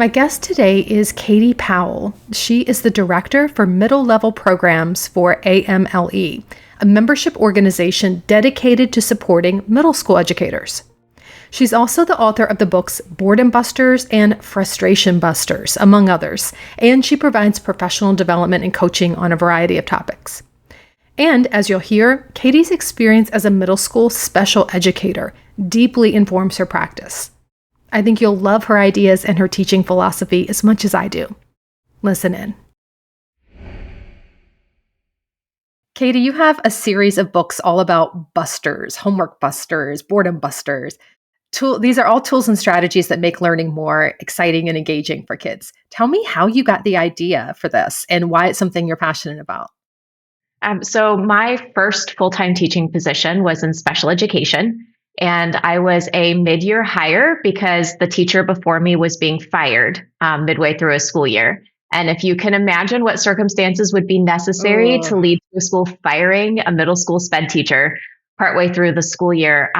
My guest today is Katie Powell. She is the director for middle level programs for AMLE, a membership organization dedicated to supporting middle school educators. She's also the author of the books Boredom Busters and Frustration Busters, among others, and she provides professional development and coaching on a variety of topics. And as you'll hear, Katie's experience as a middle school special educator deeply informs her practice. I think you'll love her ideas and her teaching philosophy as much as I do. Listen in. Katie, you have a series of books all about busters, homework busters, boredom busters. These are all tools and strategies that make learning more exciting and engaging for kids. Tell me how you got the idea for this and why it's something you're passionate about. So my first full-time teaching position was in special education. And I was a mid-year hire because the teacher before me was being fired midway through a school year. And if you can imagine what circumstances would be necessary to lead to a school firing a middle school sped teacher partway through the school year,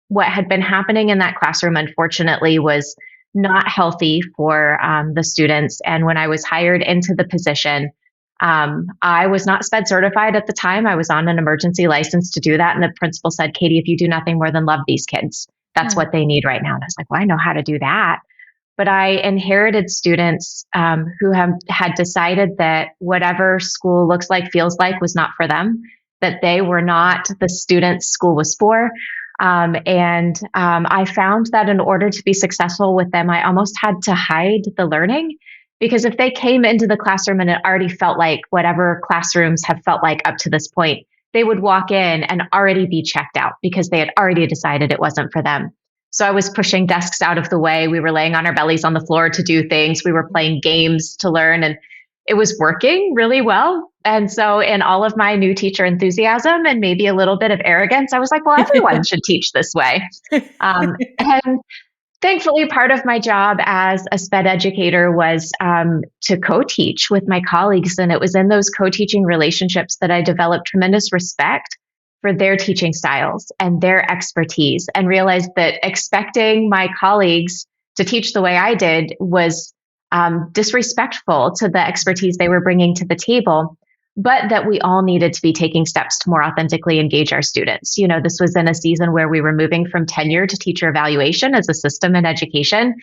what had been happening in that classroom, unfortunately, was not healthy for the students. And when I was hired into the position, I was not SPED certified at the time. I was on an emergency license to do that. And the principal said, Katie, if you do nothing more than love these kids, that's what they need right now. And I was like, well, I know how to do that. But I inherited students who had decided that whatever school looks like, feels like was not for them, that they were not the students school was for. I found that in order to be successful with them, I almost had to hide the learning. Because if they came into the classroom and it already felt like whatever classrooms have felt like up to this point, they would walk in and already be checked out because they had already decided it wasn't for them. So I was pushing desks out of the way. We were laying on our bellies on the floor to do things. We were playing games to learn, and it was working really well. And so in all of my new teacher enthusiasm and maybe a little bit of arrogance, I was like, well, everyone should teach this way. And thankfully, part of my job as a SPED educator was to co-teach with my colleagues. And it was in those co-teaching relationships that I developed tremendous respect for their teaching styles and their expertise, and realized that expecting my colleagues to teach the way I did was disrespectful to the expertise they were bringing to the table, but that we all needed to be taking steps to more authentically engage our students. You know, this was in a season where we were moving from tenure to teacher evaluation as a system in education.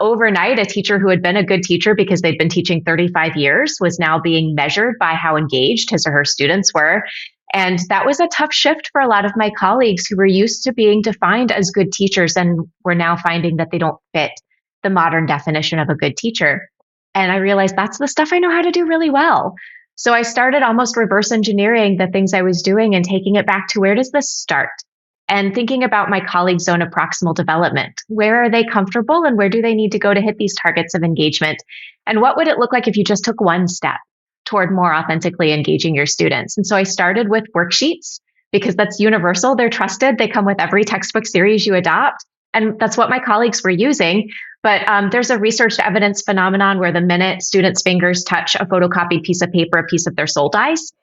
Overnight, a teacher who had been a good teacher because they'd been teaching 35 years was now being measured by how engaged his or her students were. And that was a tough shift for a lot of my colleagues who were used to being defined as good teachers and were now finding that they don't fit the modern definition of a good teacher. And I realized that's the stuff I know how to do really well. So I started almost reverse engineering the things I was doing and taking it back to where does this start? And thinking about my colleagues' zone of proximal development. Where are they comfortable and where do they need to go to hit these targets of engagement? And what would it look like if you just took one step toward more authentically engaging your students? And so I started with worksheets because that's universal. They're trusted. They come with every textbook series you adopt. And that's what my colleagues were using. But there's a researched evidence phenomenon where the minute students' fingers touch a photocopied piece of paper, a piece of their soul dies.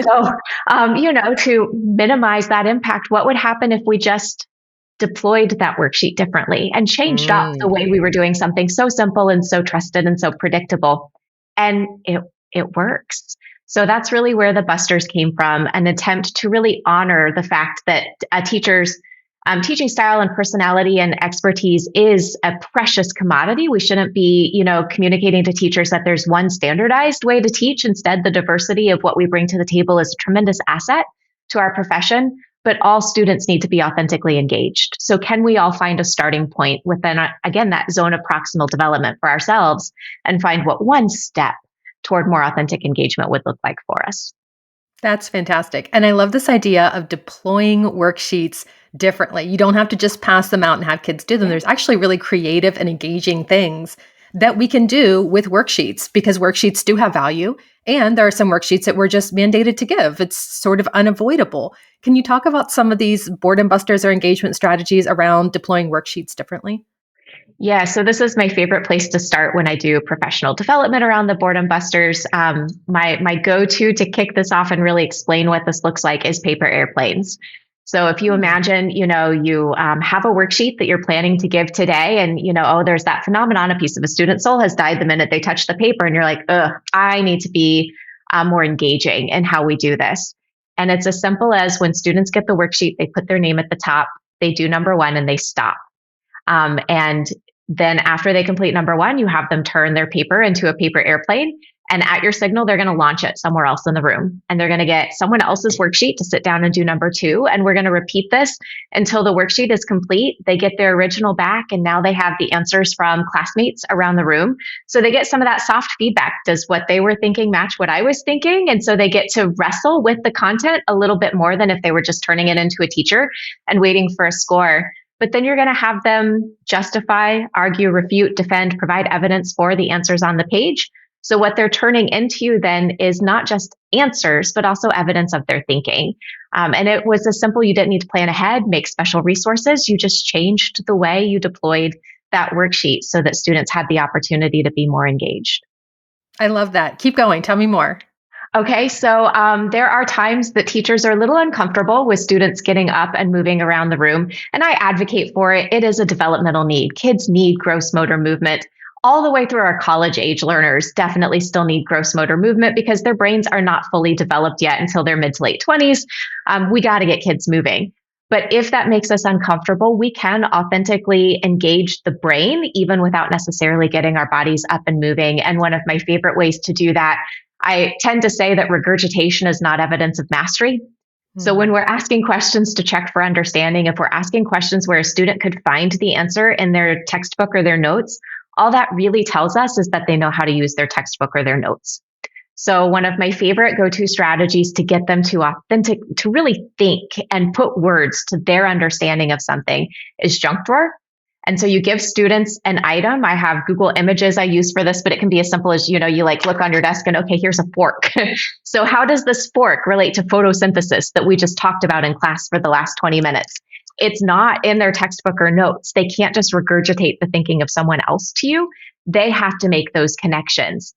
So, to minimize that impact, what would happen if we just deployed that worksheet differently and changed up the way we were doing something so simple and so trusted and so predictable? And it works. So that's really where the Busters came from, an attempt to really honor the fact that a teacher's teaching style and personality and expertise is a precious commodity. We shouldn't be, communicating to teachers that there's one standardized way to teach. Instead, the diversity of what we bring to the table is a tremendous asset to our profession, but all students need to be authentically engaged. So can we all find a starting point within, again, that zone of proximal development for ourselves and find what one step toward more authentic engagement would look like for us? That's fantastic. And I love this idea of deploying worksheets differently. You don't have to just pass them out and have kids do them. There's actually really creative and engaging things that we can do with worksheets because worksheets do have value. And there are some worksheets that we're just mandated to give. It's sort of unavoidable. Can you talk about some of these boredom busters or engagement strategies around deploying worksheets differently? Yeah, so this is my favorite place to start when I do professional development around the Boredom Busters. My go-to to kick this off and really explain what this looks like is paper airplanes. So if you imagine, you have a worksheet that you're planning to give today, and there's that phenomenon: a piece of a student's soul has died the minute they touch the paper, and you're like, ugh, I need to be more engaging in how we do this. And it's as simple as, when students get the worksheet, they put their name at the top, they do number one, and they stop. And then after they complete number one, you have them turn their paper into a paper airplane. And at your signal, they're going to launch it somewhere else in the room. And they're going to get someone else's worksheet to sit down and do number two. And we're going to repeat this until the worksheet is complete. They get their original back, and now they have the answers from classmates around the room. So they get some of that soft feedback. Does what they were thinking match what I was thinking? And so they get to wrestle with the content a little bit more than if they were just turning it into a teacher and waiting for a score. But then you're going to have them justify, argue, refute, defend, provide evidence for the answers on the page. So what they're turning into then is not just answers, but also evidence of their thinking. And it was as simple: you didn't need to plan ahead, make special resources. You just changed the way you deployed that worksheet so that students had the opportunity to be more engaged. I love that. Keep going. Tell me more. Okay, so there are times that teachers are a little uncomfortable with students getting up and moving around the room, and I advocate for it. It is a developmental need. Kids need gross motor movement. All the way through our college age learners definitely still need gross motor movement because their brains are not fully developed yet until their mid to late 20s. We got to get kids moving. But if that makes us uncomfortable, we can authentically engage the brain even without necessarily getting our bodies up and moving. And one of my favorite ways to do that, I tend to say that regurgitation is not evidence of mastery. So when we're asking questions to check for understanding, if we're asking questions where a student could find the answer in their textbook or their notes, all that really tells us is that they know how to use their textbook or their notes. So one of my favorite go-to strategies to get them to really think and put words to their understanding of something is junk drawer. And so you give students an item. I have Google Images I use for this, but it can be as simple as, you look on your desk and, okay, here's a fork. So how does this fork relate to photosynthesis that we just talked about in class for the last 20 minutes? It's not in their textbook or notes. They can't just regurgitate the thinking of someone else to you. They have to make those connections.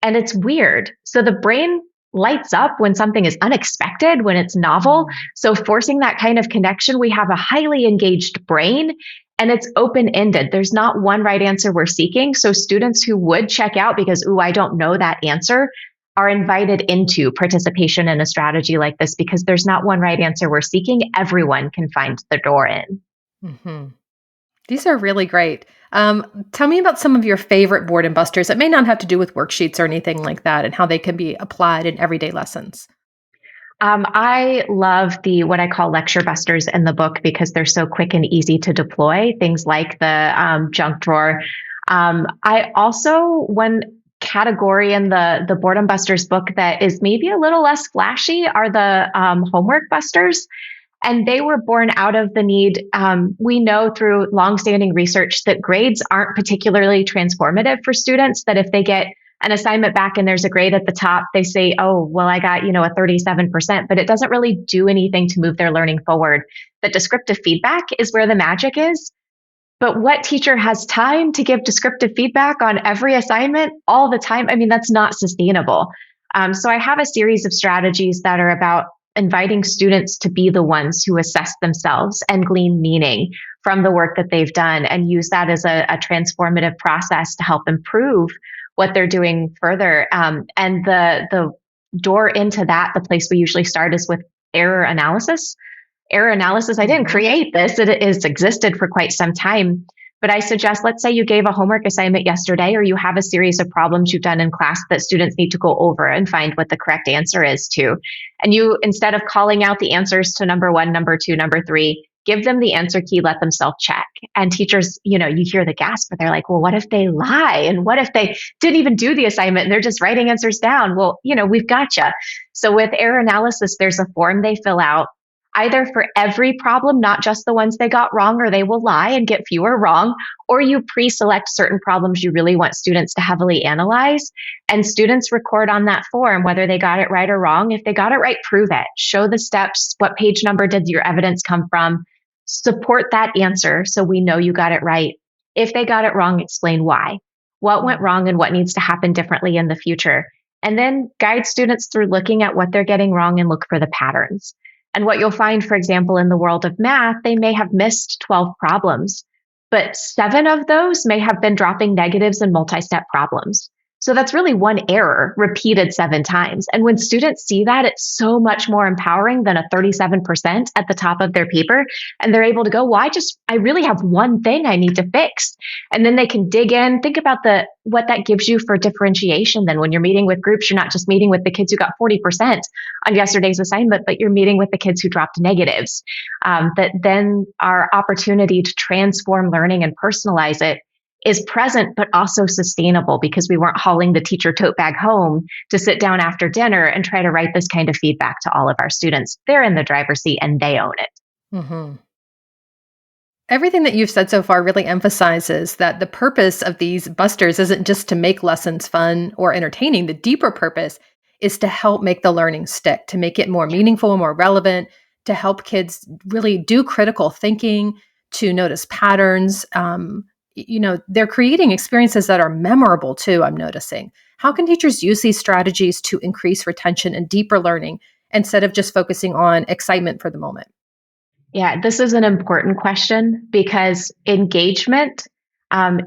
And it's weird. So the brain lights up when something is unexpected, when it's novel. So forcing that kind of connection, we have a highly engaged brain, and it's open-ended. There's not one right answer we're seeking. So students who would check out because, I don't know that answer, are invited into participation in a strategy like this because there's not one right answer we're seeking. Everyone can find the door in. Mm-hmm. These are really great. Tell me about some of your favorite Boredom Busters that may not have to do with worksheets or anything like that, and how they can be applied in everyday lessons. I love what I call lecture busters in the book because they're so quick and easy to deploy. Things like the junk drawer. I also, one category in the Boredom Busters book that is maybe a little less flashy, are the homework busters. And they were born out of the need. We know through longstanding research that grades aren't particularly transformative for students, that if they get an assignment back and there's a grade at the top, they say, oh, well, I got, a 37%, but it doesn't really do anything to move their learning forward. That descriptive feedback is where the magic is. But what teacher has time to give descriptive feedback on every assignment all the time? I mean, that's not sustainable. So I have a series of strategies that are about inviting students to be the ones who assess themselves and glean meaning from the work that they've done, and use that as a transformative process to help improve what they're doing further. And the door into that, the place we usually start, is with error analysis. Error analysis, I didn't create this. It has existed for quite some time. But I suggest, let's say you gave a homework assignment yesterday, or you have a series of problems you've done in class that students need to go over and find what the correct answer is to. And you, instead of calling out the answers to number one, number two, number three, give them the answer key, let them self-check. And teachers, you hear the gasp, but they're like, well, what if they lie? And what if they didn't even do the assignment and they're just writing answers down? Well, we've got you. So with error analysis, there's a form they fill out, either for every problem, not just the ones they got wrong, or they will lie and get fewer wrong, or you pre-select certain problems you really want students to heavily analyze. And students record on that form whether they got it right or wrong. If they got it right, prove it. Show the steps. What page number did your evidence come from? Support that answer so we know you got it right. If they got it wrong, explain why. What went wrong and what needs to happen differently in the future. And then guide students through looking at what they're getting wrong and look for the patterns. And what you'll find, for example, in the world of math, they may have missed 12 problems, but 7 of those may have been dropping negatives and multi-step problems. So that's really one error repeated 7 times. And when students see that, it's so much more empowering than a 37% at the top of their paper. And they're able to go, well, I really have one thing I need to fix. And then they can dig in, think about what that gives you for differentiation. Then when you're meeting with groups, you're not just meeting with the kids who got 40% on yesterday's assignment, but you're meeting with the kids who dropped negatives. That then our opportunity to transform learning and personalize it is present, but also sustainable, because we weren't hauling the teacher tote bag home to sit down after dinner and try to write this kind of feedback to all of our students. They're in the driver's seat and they own it. Mm-hmm. Everything that you've said so far really emphasizes that the purpose of these busters isn't just to make lessons fun or entertaining. The deeper purpose is to help make the learning stick, to make it more meaningful, more relevant, to help kids really do critical thinking, to notice patterns. They're creating experiences that are memorable too, I'm noticing. How can teachers use these strategies to increase retention and deeper learning instead of just focusing on excitement for the moment? Yeah, this is an important question because engagement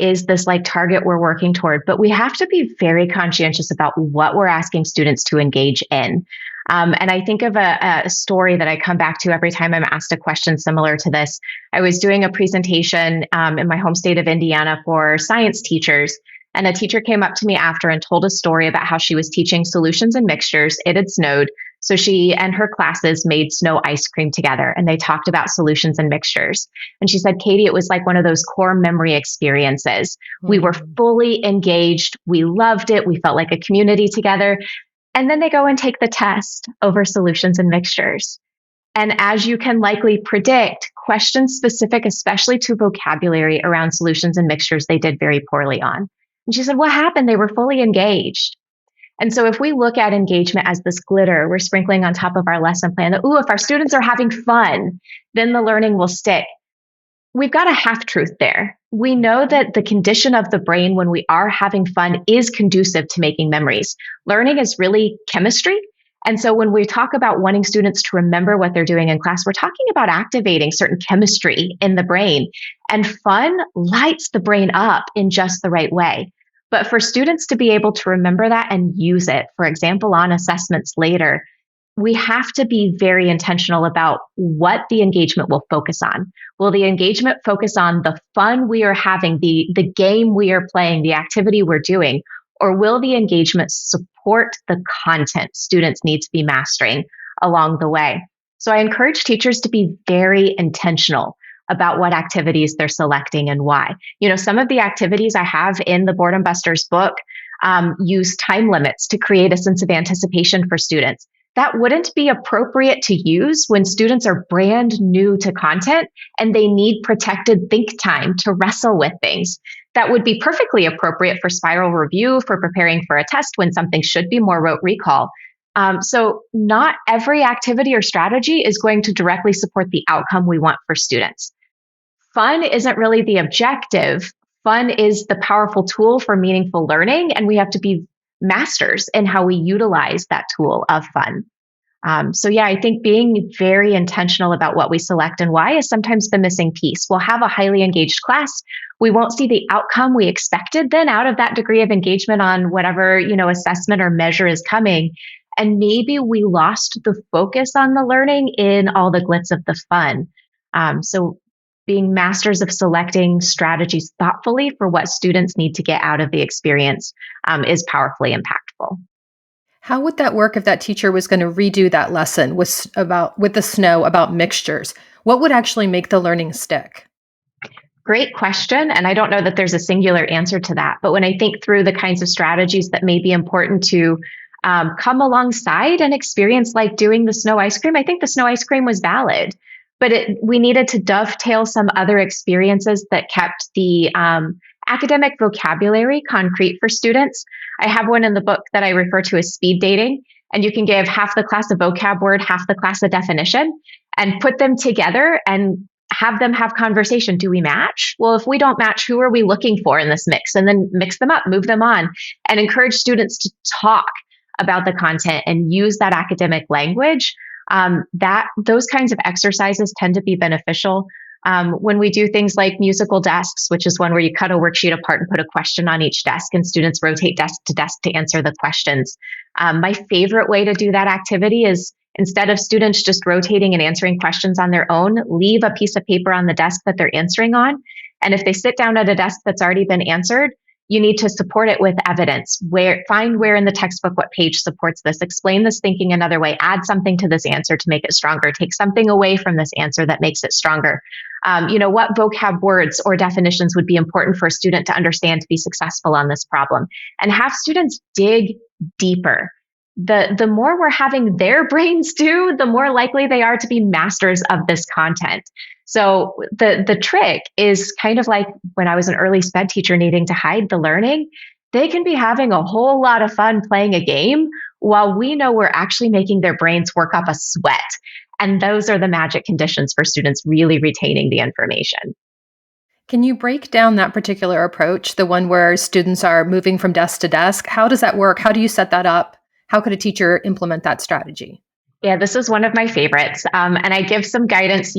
is this like target we're working toward, but we have to be very conscientious about what we're asking students to engage in. And I think of a story that I come back to every time I'm asked a question similar to this. I was doing a presentation in my home state of Indiana for science teachers. And a teacher came up to me after and told a story about how she was teaching solutions and mixtures. It had snowed. So she and her classes made snow ice cream together, and they talked about solutions and mixtures. And she said, Katie, it was like one of those core memory experiences. We were fully engaged. We loved it. We felt like a community together. And then they go and take the test over solutions and mixtures. And as you can likely predict, questions specific, especially to vocabulary around solutions and mixtures, they did very poorly on. And she said, what happened? They were fully engaged. And so if we look at engagement as this glitter we're sprinkling on top of our lesson plan, that, if our students are having fun, then the learning will stick. We've got a half truth there. We know that the condition of the brain when we are having fun is conducive to making memories. Learning is really chemistry. And so when we talk about wanting students to remember what they're doing in class, we're talking about activating certain chemistry in the brain. And fun lights the brain up in just the right way. But for students to be able to remember that and use it, for example, on assessments later, we have to be very intentional about what the engagement will focus on. Will the engagement focus on the fun we are having, the game we are playing, the activity we're doing, or will the engagement support the content students need to be mastering along the way? So I encourage teachers to be very intentional about what activities they're selecting and why. Some of the activities I have in the Boredom Busters book use time limits to create a sense of anticipation for students. That wouldn't be appropriate to use when students are brand new to content and they need protected think time to wrestle with things. That would be perfectly appropriate for spiral review, for preparing for a test when something should be more rote recall. So not every activity or strategy is going to directly support the outcome we want for students. Fun isn't really the objective. Fun is the powerful tool for meaningful learning, and we have to be masters in how we utilize that tool of fun. I think being very intentional about what we select and why is sometimes the missing piece. We'll have a highly engaged class. We won't see the outcome we expected then out of that degree of engagement on whatever, assessment or measure is coming. And maybe we lost the focus on the learning in all the glitz of the fun. So being masters of selecting strategies thoughtfully for what students need to get out of the experience is powerfully impactful. How would that work if that teacher was going to redo that lesson with the snow about mixtures? What would actually make the learning stick? Great question. And I don't know that there's a singular answer to that. But when I think through the kinds of strategies that may be important to come alongside an experience like doing the snow ice cream, I think the snow ice cream was valid. But we needed to dovetail some other experiences that kept the academic vocabulary concrete for students. I have one in the book that I refer to as speed dating, and you can give half the class a vocab word, half the class a definition, and put them together and have them have conversation. Do we match? Well, if we don't match, who are we looking for in this mix? And then mix them up, move them on, and encourage students to talk about the content and use that academic language That those kinds of exercises tend to be beneficial. When we do things like musical desks, which is one where you cut a worksheet apart and put a question on each desk, and students rotate desk to answer the questions. My favorite way to do that activity is, instead of students just rotating and answering questions on their own, leave a piece of paper on the desk that they're answering on. And if they sit down at a desk that's already been answered, you need to support it with evidence. Find where in the textbook, what page supports this, explain this thinking another way, add something to this answer to make it stronger, take something away from this answer that makes it stronger. What vocab words or definitions would be important for a student to understand to be successful on this problem, and have students dig deeper. The more we're having their brains do, the more likely they are to be masters of this content. So the trick is kind of like when I was an early SPED teacher needing to hide the learning. They can be having a whole lot of fun playing a game while we know we're actually making their brains work up a sweat. And those are the magic conditions for students really retaining the information. Can you break down that particular approach, the one where students are moving from desk to desk? How does that work? How do you set that up? How could a teacher implement that strategy? Yeah, this is one of my favorites. And I give some guidance,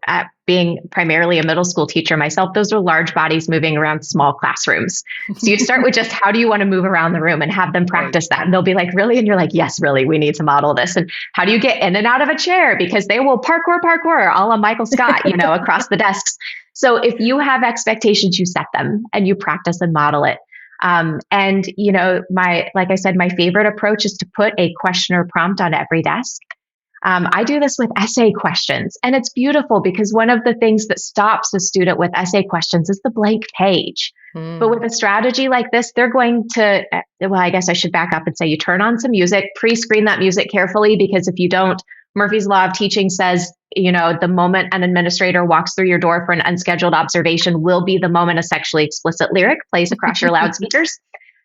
at being primarily a middle school teacher myself, those are large bodies moving around small classrooms. So you start with just, how do you want to move around the room, and have them practice that. And they'll be like, really? And you're like, yes, really, we need to model this. And how do you get in and out of a chair? Because they will parkour, a la Michael Scott, across the desks. So if you have expectations, you set them and you practice and model it. Like I said, my favorite approach is to put a question or prompt on every desk. I do this with essay questions, and it's beautiful because one of the things that stops a student with essay questions is the blank page. But with a strategy like this, they're going to, I guess I should back up and say, you turn on some music, pre-screen that music carefully, because if you don't, Murphy's Law of Teaching says, the moment an administrator walks through your door for an unscheduled observation will be the moment a sexually explicit lyric plays across your loudspeakers.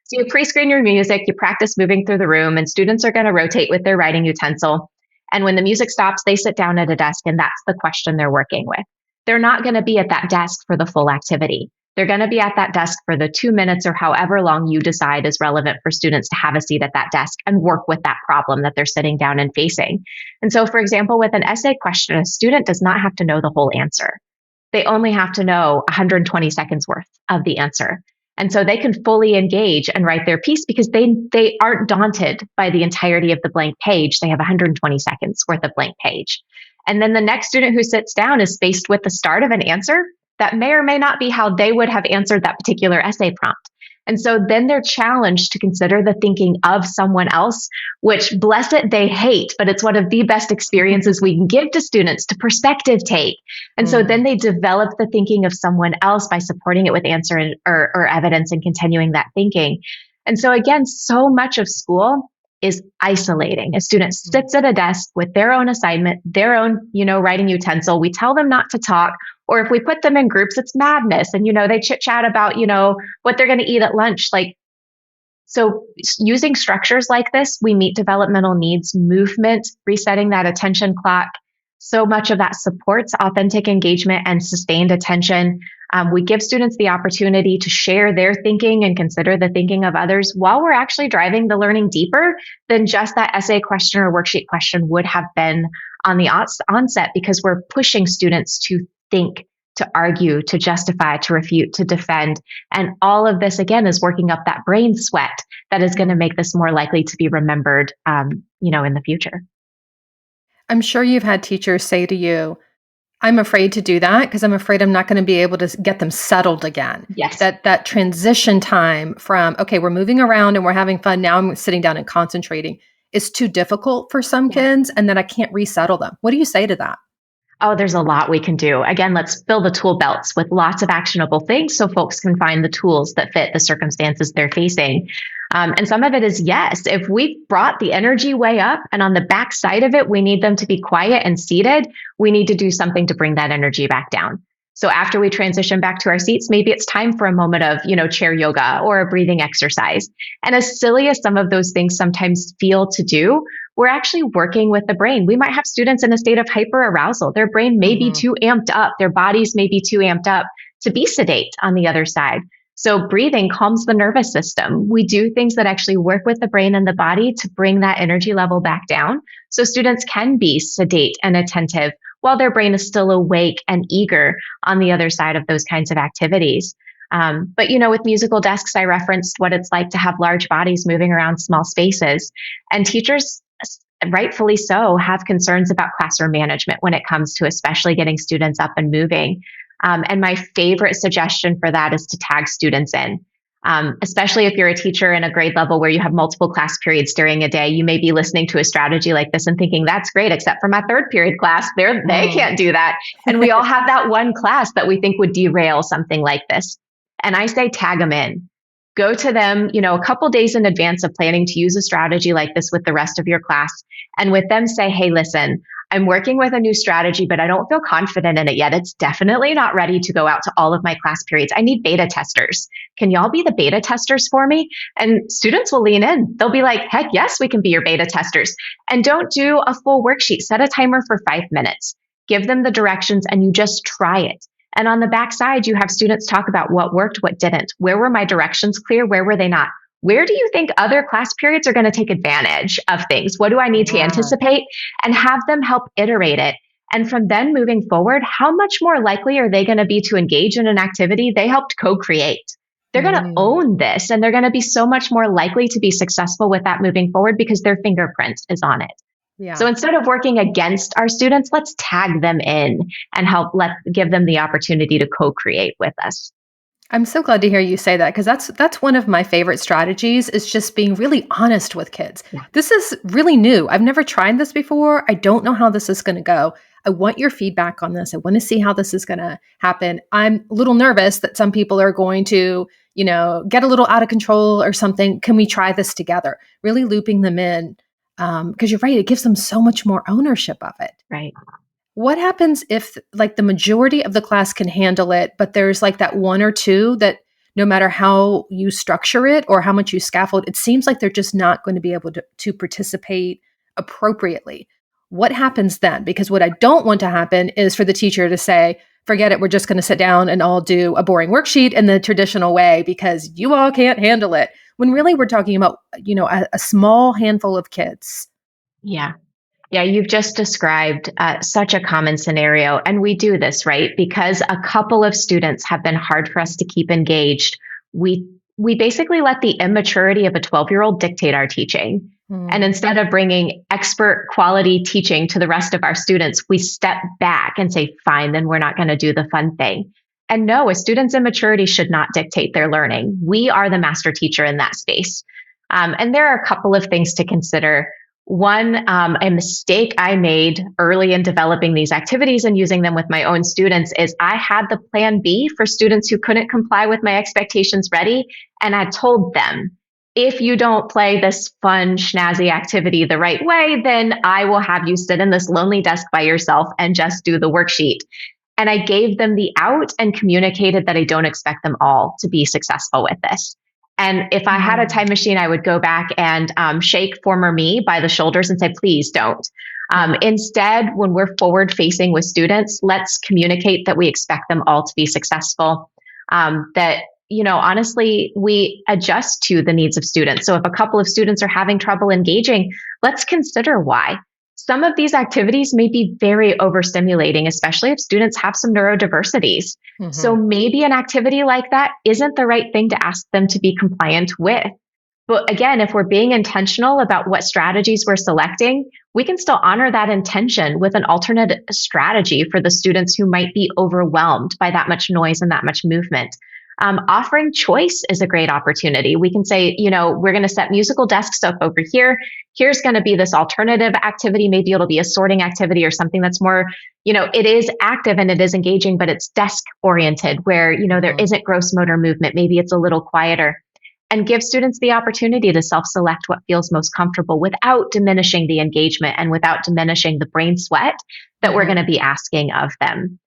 So you pre-screen your music, you practice moving through the room, and students are going to rotate with their writing utensil. And when the music stops, they sit down at a desk, and that's the question they're working with. They're not going to be at that desk for the full activity. They're going to be at that desk for the 2 minutes or however long you decide is relevant for students to have a seat at that desk and work with that problem that they're sitting down and facing. And so, for example, with an essay question, a student does not have to know the whole answer. They only have to know 120 seconds worth of the answer. And so they can fully engage and write their piece because they aren't daunted by the entirety of the blank page. They have 120 seconds worth of blank page. And then the next student who sits down is faced with the start of an answer that may or may not be how they would have answered that particular essay prompt. And so then they're challenged to consider the thinking of someone else, which, bless it, they hate, but it's one of the best experiences we can give to students to perspective take. And so then they develop the thinking of someone else by supporting it with answer or evidence and continuing that thinking. And so again, so much of school is isolating. A student sits at a desk with their own assignment, their own, writing utensil. We tell them not to talk. Or if we put them in groups, it's madness. And, they chit chat about, what they're going to eat at lunch. So using structures like this, we meet developmental needs, movement, resetting that attention clock. So much of that supports authentic engagement and sustained attention. We give students the opportunity to share their thinking and consider the thinking of others while we're actually driving the learning deeper than just that essay question or worksheet question would have been on the onset, because we're pushing students to think, to argue, to justify, to refute, to defend. And all of this, again, is working up that brain sweat that is going to make this more likely to be remembered, in the future. I'm sure you've had teachers say to you, I'm afraid to do that because I'm afraid I'm not going to be able to get them settled again. Yes. That transition time from, okay, we're moving around and we're having fun. Now I'm sitting down and concentrating is too difficult for some kids, and then I can't resettle them. What do you say to that? Oh, there's a lot we can do. Again, let's fill the tool belts with lots of actionable things so folks can find the tools that fit the circumstances they're facing. And some of it is, yes, if we brought the energy way up and on the back side of it, we need them to be quiet and seated, we need to do something to bring that energy back down. So after we transition back to our seats, maybe it's time for a moment of, chair yoga or a breathing exercise. And as silly as some of those things sometimes feel to do, we're actually working with the brain. We might have students in a state of hyperarousal. Their brain may be too amped up. Their bodies may be too amped up to be sedate on the other side. So breathing calms the nervous system. We do things that actually work with the brain and the body to bring that energy level back down. So students can be sedate and attentive while their brain is still awake and eager on the other side of those kinds of activities. But with musical desks, I referenced what it's like to have large bodies moving around small spaces. And teachers, rightfully so, have concerns about classroom management when it comes to especially getting students up and moving. And my favorite suggestion for that is to tag students in. Especially if you're a teacher in a grade level where you have multiple class periods during a day, you may be listening to a strategy like this and thinking, that's great, except for my third period class, they can't do that. And we all have that one class that we think would derail something like this. And I say tag them in. Go to them, a couple days in advance of planning to use a strategy like this with the rest of your class. And with them say, hey, listen, I'm working with a new strategy, but I don't feel confident in it yet. It's definitely not ready to go out to all of my class periods. I need beta testers. Can y'all be the beta testers for me? And students will lean in. They'll be like, heck yes, we can be your beta testers. And don't do a full worksheet. Set a timer for 5 minutes. Give them the directions and you just try it. And on the backside, you have students talk about what worked, what didn't. Where were my directions clear? Where were they not? Where do you think other class periods are going to take advantage of things? What do I need to anticipate? And have them help iterate it. And from then moving forward, how much more likely are they going to be to engage in an activity they helped co-create? They're going to own this and they're going to be so much more likely to be successful with that moving forward because their fingerprint is on it. Yeah. So instead of working against our students, let's tag them in and give them the opportunity to co-create with us. I'm so glad to hear you say that because that's one of my favorite strategies is just being really honest with kids. Yeah. This is really new. I've never tried this before. I don't know how this is going to go. I want your feedback on this. I want to see how this is going to happen. I'm a little nervous that some people are going to, get a little out of control or something. Can we try this together? Really looping them in. Because you're right, it gives them so much more ownership of it. Right. What happens if the majority of the class can handle it, but there's that one or two that no matter how you structure it or how much you scaffold, it seems like they're just not going to be able to participate appropriately. What happens then? Because what I don't want to happen is for the teacher to say, forget it, we're just going to sit down and all do a boring worksheet in the traditional way because you all can't handle it. When really we're talking about, a small handful of kids. Yeah. Yeah, you've just described such a common scenario. And we do this, right? Because a couple of students have been hard for us to keep engaged. We basically let the immaturity of a 12-year-old dictate our teaching. And instead of bringing expert quality teaching to the rest of our students, we step back and say, fine, then we're not going to do the fun thing. And no, a student's immaturity should not dictate their learning. We are the master teacher in that space. And there are a couple of things to consider. One, a mistake I made early in developing these activities and using them with my own students is I had the plan B for students who couldn't comply with my expectations ready. And I told them, if you don't play this fun, schnazzy activity the right way, then I will have you sit in this lonely desk by yourself and just do the worksheet. And I gave them the out and communicated that I don't expect them all to be successful with this. And if I had a time machine, I would go back and shake former me by the shoulders and say, please don't. Instead, when we're forward facing with students, let's communicate that we expect them all to be successful. Honestly, we adjust to the needs of students. So if a couple of students are having trouble engaging, let's consider why. Some of these activities may be very overstimulating, especially if students have some neurodiversities. Mm-hmm. So maybe an activity like that isn't the right thing to ask them to be compliant with. But again, if we're being intentional about what strategies we're selecting, we can still honor that intention with an alternate strategy for the students who might be overwhelmed by that much noise and that much movement. Offering choice is a great opportunity. We can say, we're going to set musical desks up over here. Here's going to be this alternative activity. Maybe it'll be a sorting activity or something that's more, it is active and it is engaging, but it's desk oriented where, there isn't gross motor movement. Maybe it's a little quieter, and give students the opportunity to self-select what feels most comfortable without diminishing the engagement and without diminishing the brain sweat that we're going to be asking of them.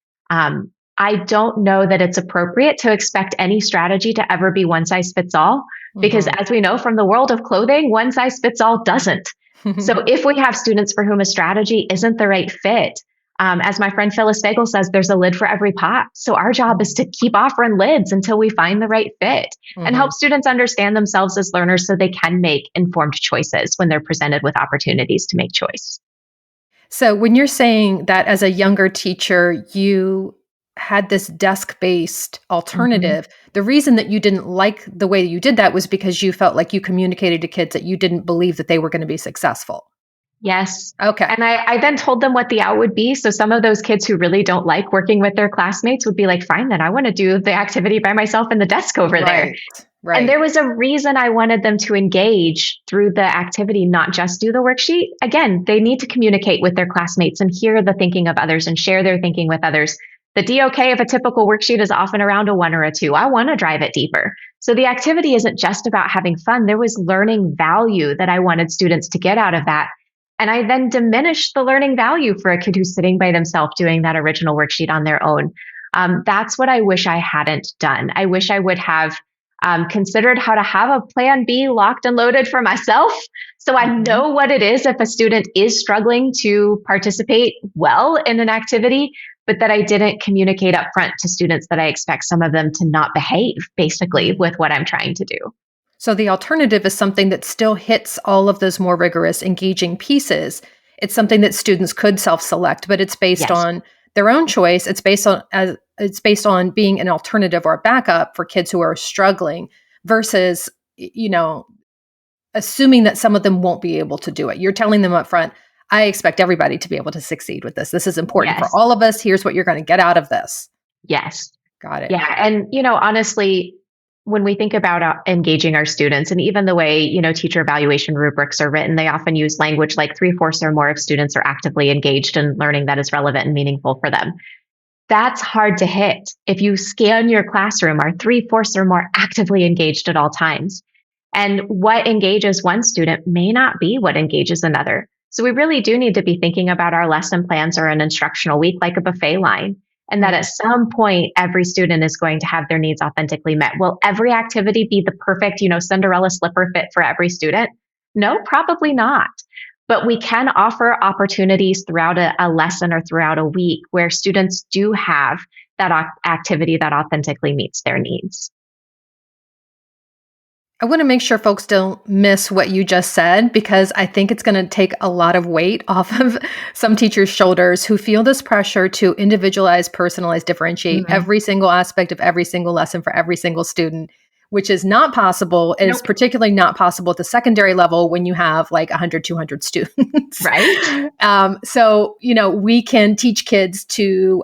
I don't know that it's appropriate to expect any strategy to ever be one size fits all, because as we know from the world of clothing, one size fits all doesn't. So if we have students for whom a strategy isn't the right fit, As my friend Phyllis Fagel says, there's a lid for every pot. So our job is to keep offering lids until we find the right fit and help students understand themselves as learners so they can make informed choices when they're presented with opportunities to make choice. So when you're saying that as a younger teacher, you had this desk-based alternative, the reason that you didn't like the way you did that was because you felt like you communicated to kids that you didn't believe that they were going to be successful. Yes. Okay. And I then told them what the out would be. So some of those kids who really don't like working with their classmates would be like, fine, then I want to do the activity by myself in the desk over there. Right. And there was a reason I wanted them to engage through the activity, not just do the worksheet. Again, they need to communicate with their classmates and hear the thinking of others and share their thinking with others. The DOK of a typical worksheet is often around a 1 or a 2. I want to drive it deeper. So the activity isn't just about having fun. There was learning value that I wanted students to get out of that. And I then diminished the learning value for a kid who's sitting by themselves doing that original worksheet on their own. That's what I wish I hadn't done. I wish I would have considered how to have a plan B locked and loaded for myself. So I know what it is if a student is struggling to participate well in an activity, but that I didn't communicate up front to students that I expect some of them to not behave basically with what I'm trying to do. So the alternative is something that still hits all of those more rigorous, engaging pieces. It's something that students could self-select, but it's based on their own choice. It's based on being an alternative or a backup for kids who are struggling versus, assuming that some of them won't be able to do it. You're telling them up front, I expect everybody to be able to succeed with this. This is important for all of us. Here's what you're going to get out of this. Yes. Got it. Yeah. And, honestly, when we think about engaging our students and even the way, teacher evaluation rubrics are written, they often use language like 3/4 or more of students are actively engaged in learning that is relevant and meaningful for them. That's hard to hit. If you scan your classroom, are 3/4 or more actively engaged at all times? And what engages one student may not be what engages another. So we really do need to be thinking about our lesson plans or an instructional week like a buffet line. And that at some point, every student is going to have their needs authentically met. Will every activity be the perfect, Cinderella slipper fit for every student? No, probably not. But we can offer opportunities throughout a lesson or throughout a week where students do have that activity that authentically meets their needs. I want to make sure folks don't miss what you just said, because I think it's going to take a lot of weight off of some teachers' shoulders who feel this pressure to individualize, personalize, differentiate every single aspect of every single lesson for every single student, which is not possible. It's particularly not possible at the secondary level when you have like 100, 200 students. Right. So, we can teach kids to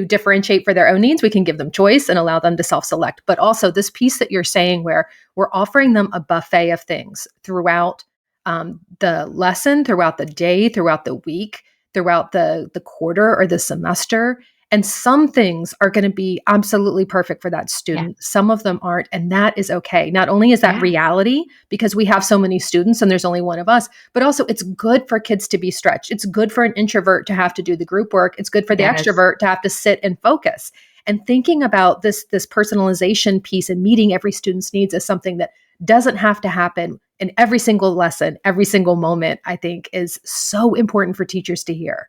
differentiate for their own needs. We can give them choice and allow them to self-select. But also this piece that you're saying where we're offering them a buffet of things throughout the lesson, throughout the day, throughout the week, throughout the quarter or the semester. And some things are going to be absolutely perfect for that student. Yeah. Some of them aren't. And that is okay. Not only is that reality because we have so many students and there's only one of us, but also it's good for kids to be stretched. It's good for an introvert to have to do the group work. It's good for the extrovert to have to sit and focus. And thinking about this personalization piece and meeting every student's needs is something that doesn't have to happen in every single lesson, every single moment, I think is so important for teachers to hear.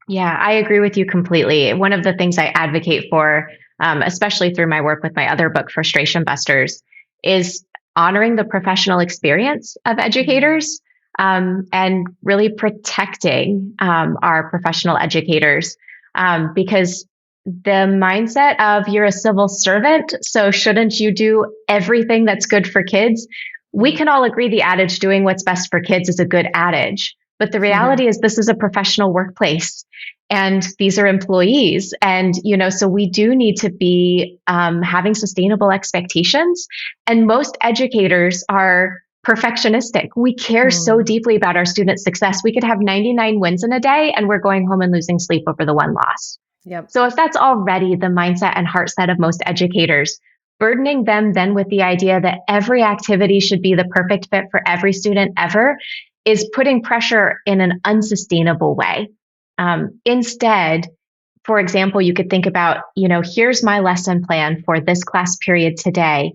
Yeah, I agree with you completely. One of the things I advocate for, especially through my work with my other book, Boredom Busters, is honoring the professional experience of educators and really protecting our professional educators because the mindset of you're a civil servant, so shouldn't you do everything that's good for kids? We can all agree the adage, doing what's best for kids, is a good adage. But the reality is this is a professional workplace and these are employees. And, so we do need to be having sustainable expectations. And most educators are perfectionistic. We care so deeply about our students' success. We could have 99 wins in a day and we're going home and losing sleep over the one loss. Yep. So if that's already the mindset and heart set of most educators, burdening them then with the idea that every activity should be the perfect fit for every student ever is putting pressure in an unsustainable way. Instead, for example, you could think about, here's my lesson plan for this class period today.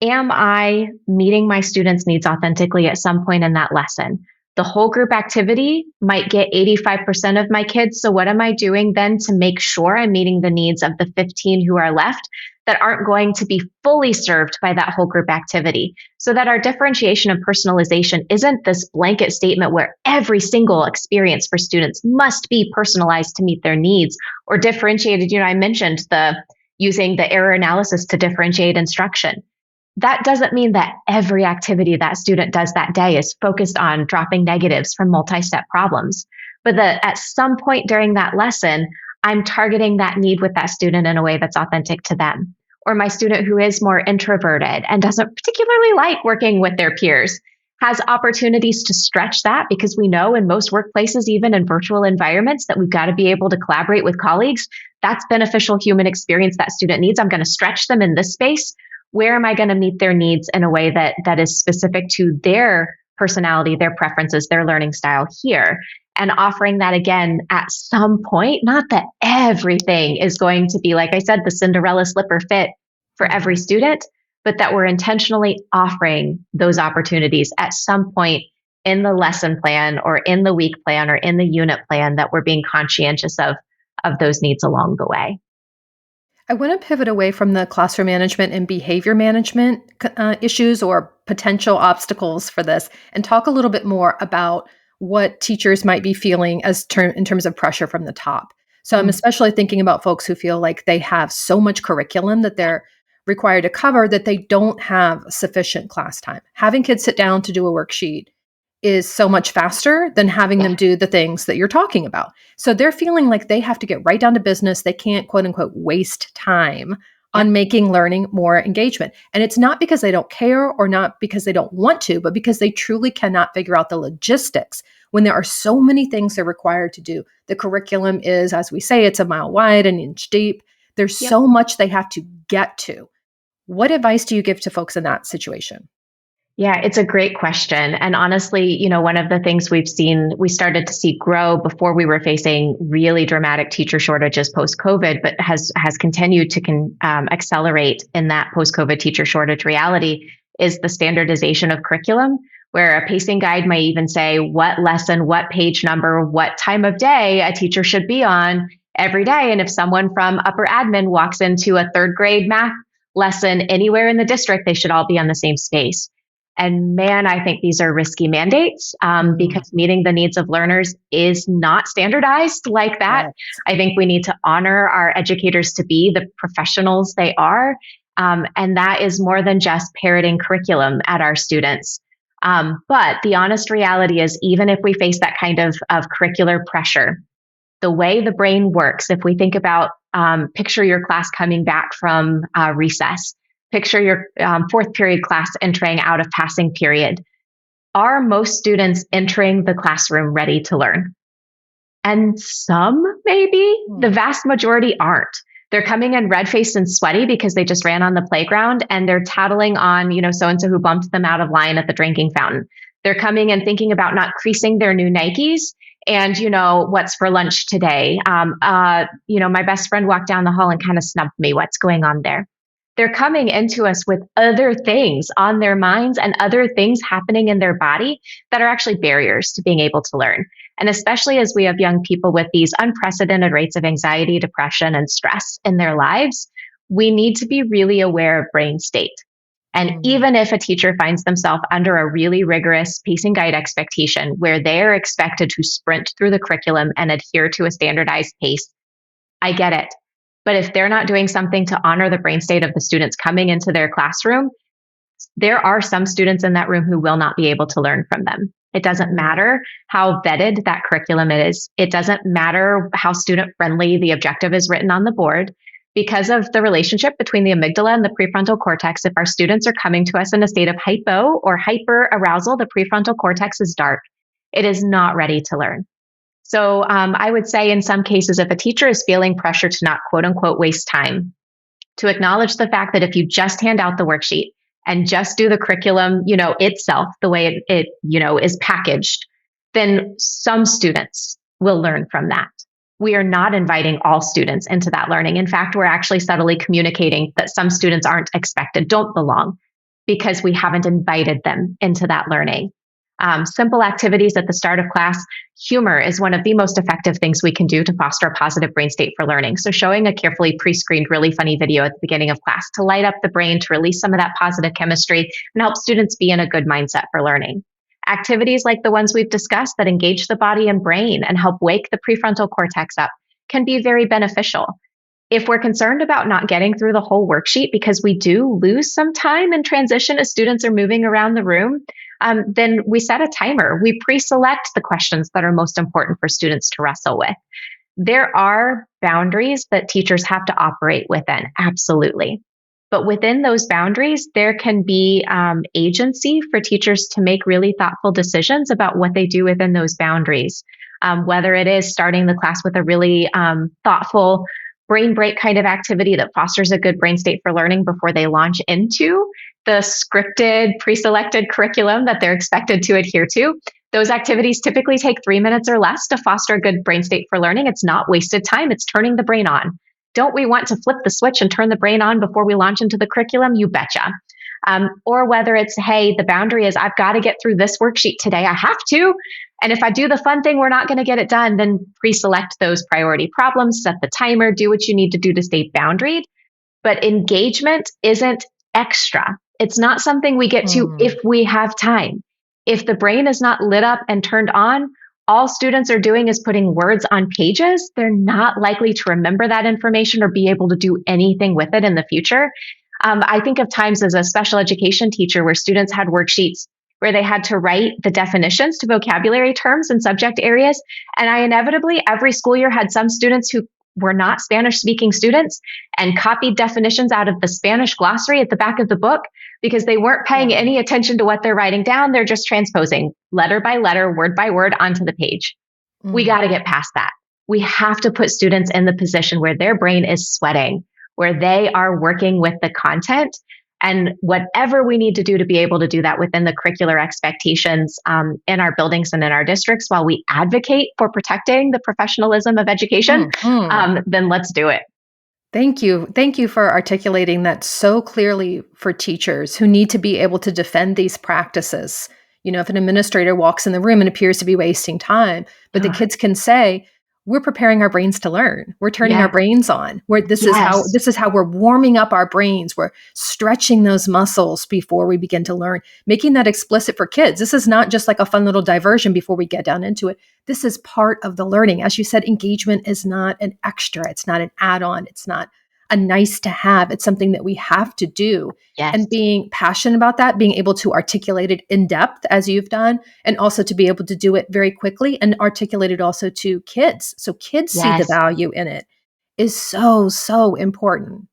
Am I meeting my students' needs authentically at some point in that lesson? The whole group activity might get 85% of my kids. So what am I doing then to make sure I'm meeting the needs of the 15 who are left that aren't going to be fully served by that whole group activity? So that our differentiation and personalization isn't this blanket statement where every single experience for students must be personalized to meet their needs or differentiated. I mentioned using the error analysis to differentiate instruction. That doesn't mean that every activity that student does that day is focused on dropping negatives from multi-step problems, but that at some point during that lesson, I'm targeting that need with that student in a way that's authentic to them. Or my student who is more introverted and doesn't particularly like working with their peers has opportunities to stretch that, because we know in most workplaces, even in virtual environments, that we've got to be able to collaborate with colleagues. That's beneficial human experience that student needs. I'm going to stretch them in this space. Where am I going to meet their needs in a way that is specific to their personality, their preferences, their learning style here? And offering that again at some point, not that everything is going to be, like I said, the Cinderella slipper fit for every student, but that we're intentionally offering those opportunities at some point in the lesson plan or in the week plan or in the unit plan, that we're being conscientious of those needs along the way. I want to pivot away from the classroom management and behavior management issues or potential obstacles for this and talk a little bit more about what teachers might be feeling in terms of pressure from the top. So I'm especially thinking about folks who feel like they have so much curriculum that they're required to cover that they don't have sufficient class time. Having kids sit down to do a worksheet is so much faster than having them do the things that you're talking about. So they're feeling like they have to get right down to business. They can't, quote unquote, waste time on making learning more engagement. And it's not because they don't care or not because they don't want to, but because they truly cannot figure out the logistics when there are so many things they're required to do. The curriculum is, as we say, it's a mile wide, an inch deep. There's so much they have to get to. What advice do you give to folks in that situation? Yeah, it's a great question. And honestly, one of the things we started to see grow before we were facing really dramatic teacher shortages post-COVID, but has continued to accelerate in that post-COVID teacher shortage reality, is the standardization of curriculum, where a pacing guide might even say what lesson, what page number, what time of day a teacher should be on every day. And if someone from upper admin walks into a third grade math lesson anywhere in the district, they should all be on the same space. And man, I think these are risky mandates because meeting the needs of learners is not standardized like that. Yes. I think we need to honor our educators to be the professionals they are. And that is more than just parroting curriculum at our students. But the honest reality is, even if we face that kind of curricular pressure, the way the brain works, if we think about, picture your class coming back from recess, picture your fourth period class entering out of passing period. Are most students entering the classroom ready to learn? And some, maybe. The vast majority aren't. They're coming in red-faced and sweaty because they just ran on the playground, and they're tattling on, so-and-so who bumped them out of line at the drinking fountain. They're coming in thinking about not creasing their new Nikes and, what's for lunch today. My best friend walked down the hall and kind of snubbed me. What's going on there? They're coming into us with other things on their minds and other things happening in their body that are actually barriers to being able to learn. And especially as we have young people with these unprecedented rates of anxiety, depression, and stress in their lives, we need to be really aware of brain state. And even if a teacher finds themselves under a really rigorous pacing guide expectation where they're expected to sprint through the curriculum and adhere to a standardized pace, I get it. But if they're not doing something to honor the brain state of the students coming into their classroom, there are some students in that room who will not be able to learn from them. It doesn't matter how vetted that curriculum is. It doesn't matter how student friendly the objective is written on the board. Because of the relationship between the amygdala and the prefrontal cortex, if our students are coming to us in a state of hypo or hyper arousal, the prefrontal cortex is dark. It is not ready to learn. So I would say in some cases, if a teacher is feeling pressure to not, quote unquote, waste time, to acknowledge the fact that if you just hand out the worksheet and just do the curriculum, itself, the way it is packaged, then some students will learn from that. We are not inviting all students into that learning. In fact, we're actually subtly communicating that some students aren't expected, don't belong, because we haven't invited them into that learning. Simple activities at the start of class. Humor is one of the most effective things we can do to foster a positive brain state for learning. So showing a carefully pre-screened, really funny video at the beginning of class to light up the brain, to release some of that positive chemistry and help students be in a good mindset for learning. Activities like the ones we've discussed that engage the body and brain and help wake the prefrontal cortex up can be very beneficial. If we're concerned about not getting through the whole worksheet because we do lose some time in transition as students are moving around the room, then we set a timer. We pre-select the questions that are most important for students to wrestle with. There are boundaries that teachers have to operate within, absolutely. But within those boundaries, there can be agency for teachers to make really thoughtful decisions about what they do within those boundaries. Whether it is starting the class with a really thoughtful brain break kind of activity that fosters a good brain state for learning before they launch into the scripted, pre-selected curriculum that they're expected to adhere to. Those activities typically take 3 minutes or less to foster a good brain state for learning. It's not wasted time. It's turning the brain on. Don't we want to flip the switch and turn the brain on before we launch into the curriculum? You betcha. Or whether it's, hey, the boundary is I've got to get through this worksheet today. I have to. And if I do the fun thing, we're not going to get it done. Then pre-select those priority problems, set the timer, do what you need to do to stay boundaried. But engagement isn't extra. It's not something we get to if we have time. If the brain is not lit up and turned on, all students are doing is putting words on pages. They're not likely to remember that information or be able to do anything with it in the future. I think of times as a special education teacher where students had worksheets where they had to write the definitions to vocabulary terms and subject areas. And I inevitably, every school year, had some students who were not Spanish speaking students and copied definitions out of the Spanish glossary at the back of the book because they weren't paying any attention to what they're writing down. They're just transposing letter by letter, word by word onto the page. We got to get past that. We have to put students in the position where their brain is sweating, where they are working with the content, and whatever we need to do to be able to do that within the curricular expectations in our buildings and in our districts while we advocate for protecting the professionalism of education, then let's do it. Thank you. Thank you for articulating that so clearly for teachers who need to be able to defend these practices. You know, if an administrator walks in the room and appears to be wasting time, but the kids can say, we're preparing our brains to learn. We're turning our brains on. This is how we're warming up our brains. We're stretching those muscles before we begin to learn, making that explicit for kids. This is not just like a fun little diversion before we get down into it. This is part of the learning. As you said, engagement is not an extra. It's not an add-on. It's not a nice to have. It's something that we have to do. Yes. And being passionate about that, being able to articulate it in depth as you've done, and also to be able to do it very quickly and articulate it also to kids. So kids see the value in it is so, so important.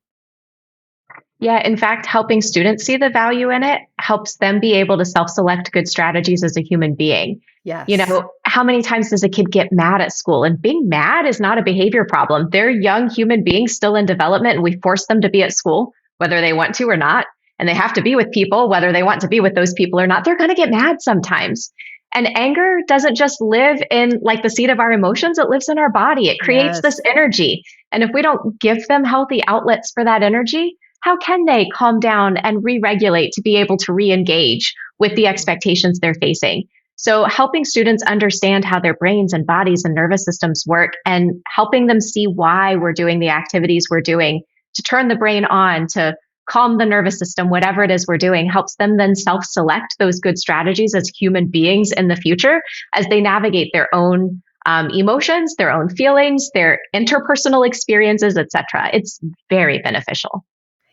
Yeah, in fact, helping students see the value in it helps them be able to self-select good strategies as a human being. Yes. You know, how many times does a kid get mad at school? And being mad is not a behavior problem. They're young human beings still in development, and we force them to be at school, whether they want to or not. And they have to be with people, whether they want to be with those people or not. They're going to get mad sometimes. And anger doesn't just live in like the seat of our emotions, it lives in our body. It creates this energy. And if we don't give them healthy outlets for that energy, how can they calm down and re-regulate to be able to re-engage with the expectations they're facing? So helping students understand how their brains and bodies and nervous systems work and helping them see why we're doing the activities we're doing to turn the brain on, to calm the nervous system, whatever it is we're doing, helps them then self-select those good strategies as human beings in the future as they navigate their own emotions, their own feelings, their interpersonal experiences, etc. It's very beneficial.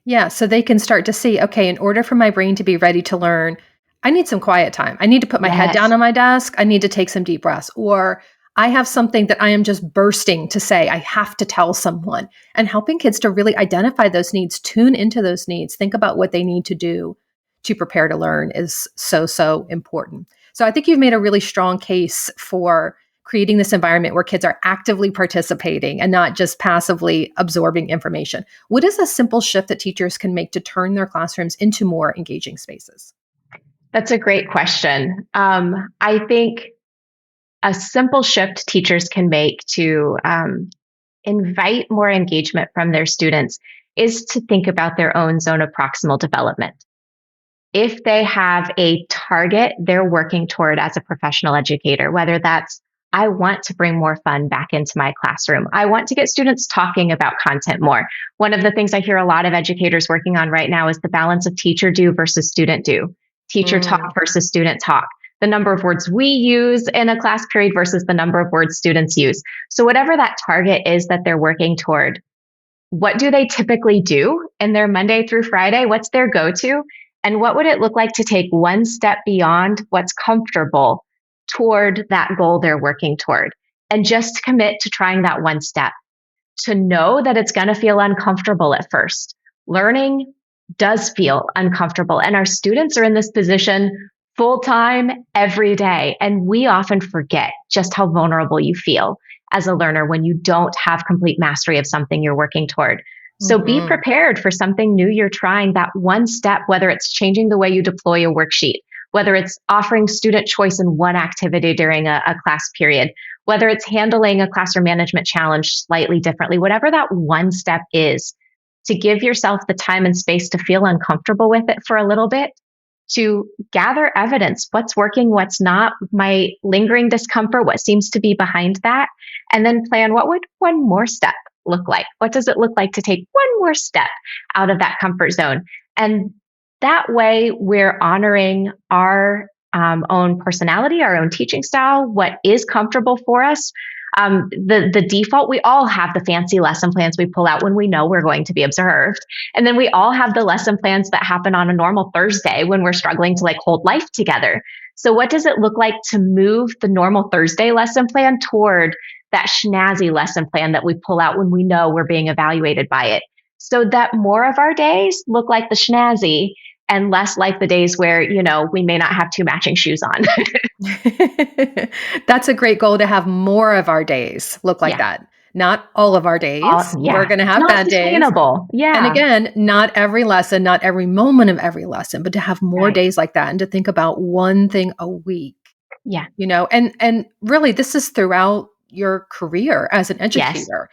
Yeah, so they can start to see, okay, in order for my brain to be ready to learn, I need some quiet time. I need to put my head down on my desk. I need to take some deep breaths. Or I have something that I am just bursting to say. I have to tell someone. And helping kids to really identify those needs, tune into those needs, think about what they need to do to prepare to learn is so, so important. So I think you've made a really strong case for creating this environment where kids are actively participating and not just passively absorbing information. What is a simple shift that teachers can make to turn their classrooms into more engaging spaces? That's a great question. I think a simple shift teachers can make to invite more engagement from their students is to think about their own zone of proximal development. If they have a target they're working toward as a professional educator, whether that's, I want to bring more fun back into my classroom. I want to get students talking about content more. One of the things I hear a lot of educators working on right now is the balance of teacher do versus student do, teacher talk versus student talk, the number of words we use in a class period versus the number of words students use. So whatever that target is that they're working toward, what do they typically do in their Monday through Friday? What's their go-to? And what would it look like to take one step beyond what's comfortable toward that goal they're working toward? And just commit to trying that one step, to know that it's going to feel uncomfortable at first. Learning does feel uncomfortable, and our students are in this position full time every day. And we often forget just how vulnerable you feel as a learner when you don't have complete mastery of something you're working toward. So be prepared for something new you're trying, that one step, whether it's changing the way you deploy a worksheet, whether it's offering student choice in one activity during a class period, whether it's handling a classroom management challenge slightly differently, whatever that one step is, to give yourself the time and space to feel uncomfortable with it for a little bit, to gather evidence, what's working, what's not, my lingering discomfort, what seems to be behind that, and then plan, what would one more step look like? What does it look like to take one more step out of that comfort zone? And that way we're honoring our own personality, our own teaching style, what is comfortable for us. The default, we all have the fancy lesson plans we pull out when we know we're going to be observed. And then we all have the lesson plans that happen on a normal Thursday when we're struggling to hold life together. So what does it look like to move the normal Thursday lesson plan toward that snazzy lesson plan that we pull out when we know we're being evaluated by it, so that more of our days look like the snazzy and less like the days where, we may not have two matching shoes on. That's a great goal, to have more of our days look like that. Not all of our days. We're going to have bad days. Yeah. And again, not every lesson, not every moment of every lesson, but to have more days like that and to think about one thing a week. Yeah. And really this is throughout your career as an educator.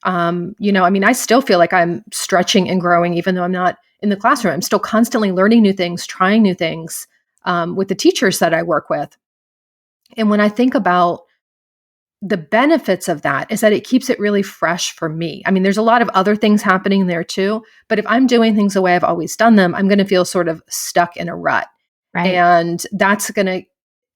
I still feel like I'm stretching and growing, even though I'm not in the classroom. I'm still constantly learning new things, trying new things with the teachers that I work with. And when I think about the benefits of that, is that it keeps it really fresh for me. There's a lot of other things happening there too, but if I'm doing things the way I've always done them, I'm going to feel sort of stuck in a rut. Right. And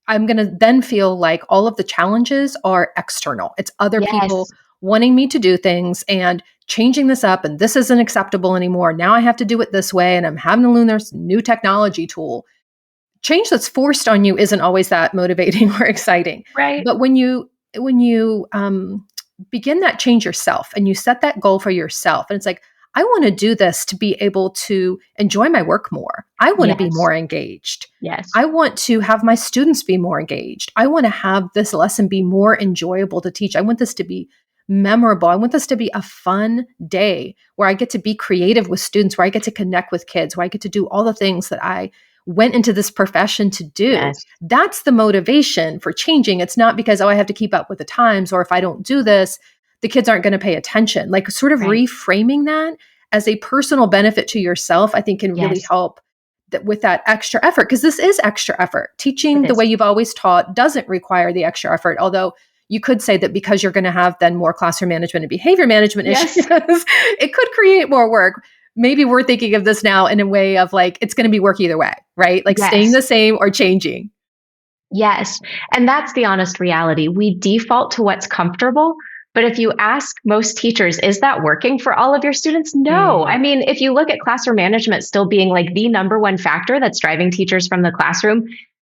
I'm going to then feel like all of the challenges are external. It's other people wanting me to do things and changing this up, and this isn't acceptable anymore. Now I have to do it this way, and I'm having to learn this new technology tool. Change that's forced on you isn't always that motivating or exciting. Right. But when you begin that change yourself and you set that goal for yourself, and it's like, I want to do this to be able to enjoy my work more. I want to be more engaged. Yes. I want to have my students be more engaged. I want to have this lesson be more enjoyable to teach. I want this to be memorable. I want this to be a fun day where I get to be creative with students, where I get to connect with kids, where I get to do all the things that I went into this profession to do. Yes. That's the motivation for changing. It's not because, I have to keep up with the times, or if I don't do this, the kids aren't going to pay attention. Sort of reframing that as a personal benefit to yourself, I think can really help with that extra effort, because this is extra effort. Teaching the way you've always taught doesn't require the extra effort, although you could say that because you're going to have then more classroom management and behavior management issues, it could create more work. Maybe we're thinking of this now in a way of it's going to be work either way, right? Staying the same or changing. Yes. And that's the honest reality. We default to what's comfortable. But if you ask most teachers, is that working for all of your students? No. If you look at classroom management still being the number one factor that's driving teachers from the classroom,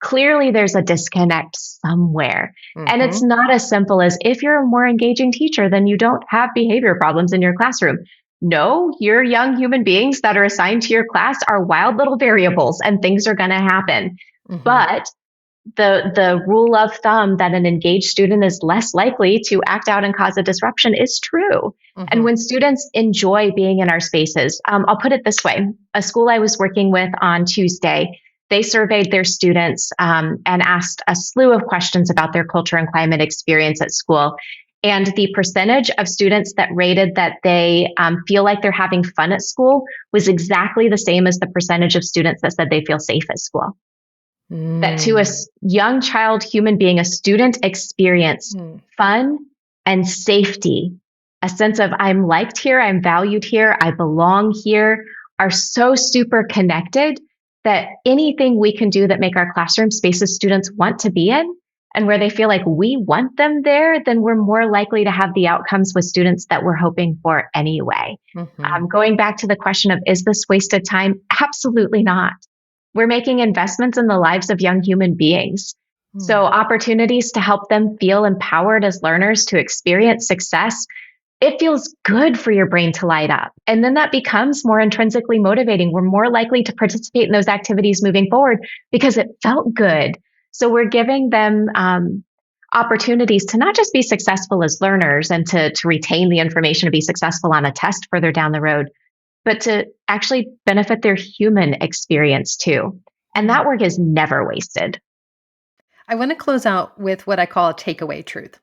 clearly there's a disconnect somewhere. And it's not as simple as, if you're a more engaging teacher, then you don't have behavior problems in your classroom. No, your young human beings that are assigned to your class are wild little variables, and things are going to happen. But the rule of thumb that an engaged student is less likely to act out and cause a disruption is true. And when students enjoy being in our spaces, I'll put it this way. A school I was working with on Tuesday, they surveyed their students and asked a slew of questions about their culture and climate experience at school. And the percentage of students that rated that they feel like they're having fun at school was exactly the same as the percentage of students that said they feel safe at school. That to a young child, human being, a student experience fun and safety, a sense of I'm liked here, I'm valued here, I belong here, are so super connected that anything we can do that make our classroom spaces students want to be in and where they feel like we want them there, then we're more likely to have the outcomes with students that we're hoping for anyway. Going back to the question of, is this wasted time? Absolutely not. We're making investments in the lives of young human beings. So opportunities to help them feel empowered as learners to experience success, it feels good for your brain to light up. And then that becomes more intrinsically motivating. We're more likely to participate in those activities moving forward because it felt good. So we're giving them opportunities to not just be successful as learners and to retain the information to be successful on a test further down the road, but to actually benefit their human experience too. And that work is never wasted. I want to close out with what I call a takeaway truth.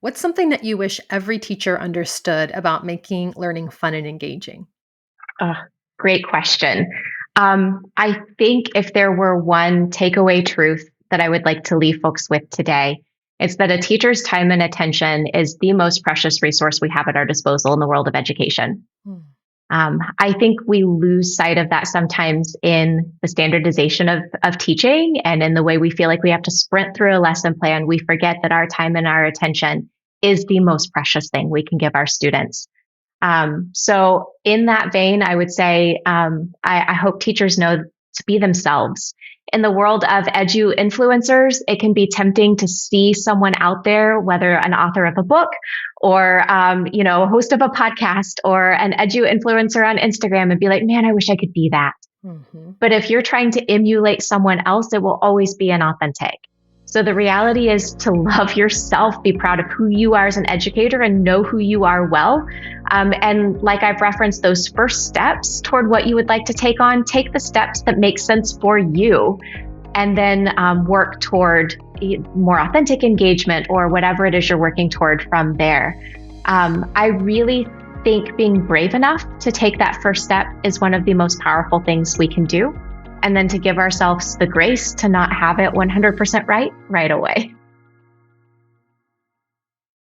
What's something that you wish every teacher understood about making learning fun and engaging? Great question. I think if there were one takeaway truth that I would like to leave folks with today, it's that a teacher's time and attention is the most precious resource we have at our disposal in the world of education. I think we lose sight of that sometimes in the standardization of teaching and in the way we feel like we have to sprint through a lesson plan. We forget that our time and our attention is the most precious thing we can give our students. So in that vein, I would say I hope teachers know to be themselves. In the world of edu influencers, it can be tempting to see someone out there, whether an author of a book or, a host of a podcast or an edu influencer on Instagram and be like, man, I wish I could be that. But if you're trying to emulate someone else, it will always be inauthentic. So the reality is to love yourself, be proud of who you are as an educator and know who you are well. And like I've referenced, those first steps toward what you would like to take on, take the steps that make sense for you, and then work toward more authentic engagement or whatever it is you're working toward from there. I really think being brave enough to take that first step is one of the most powerful things we can do. And then to give ourselves the grace to not have it 100% right away.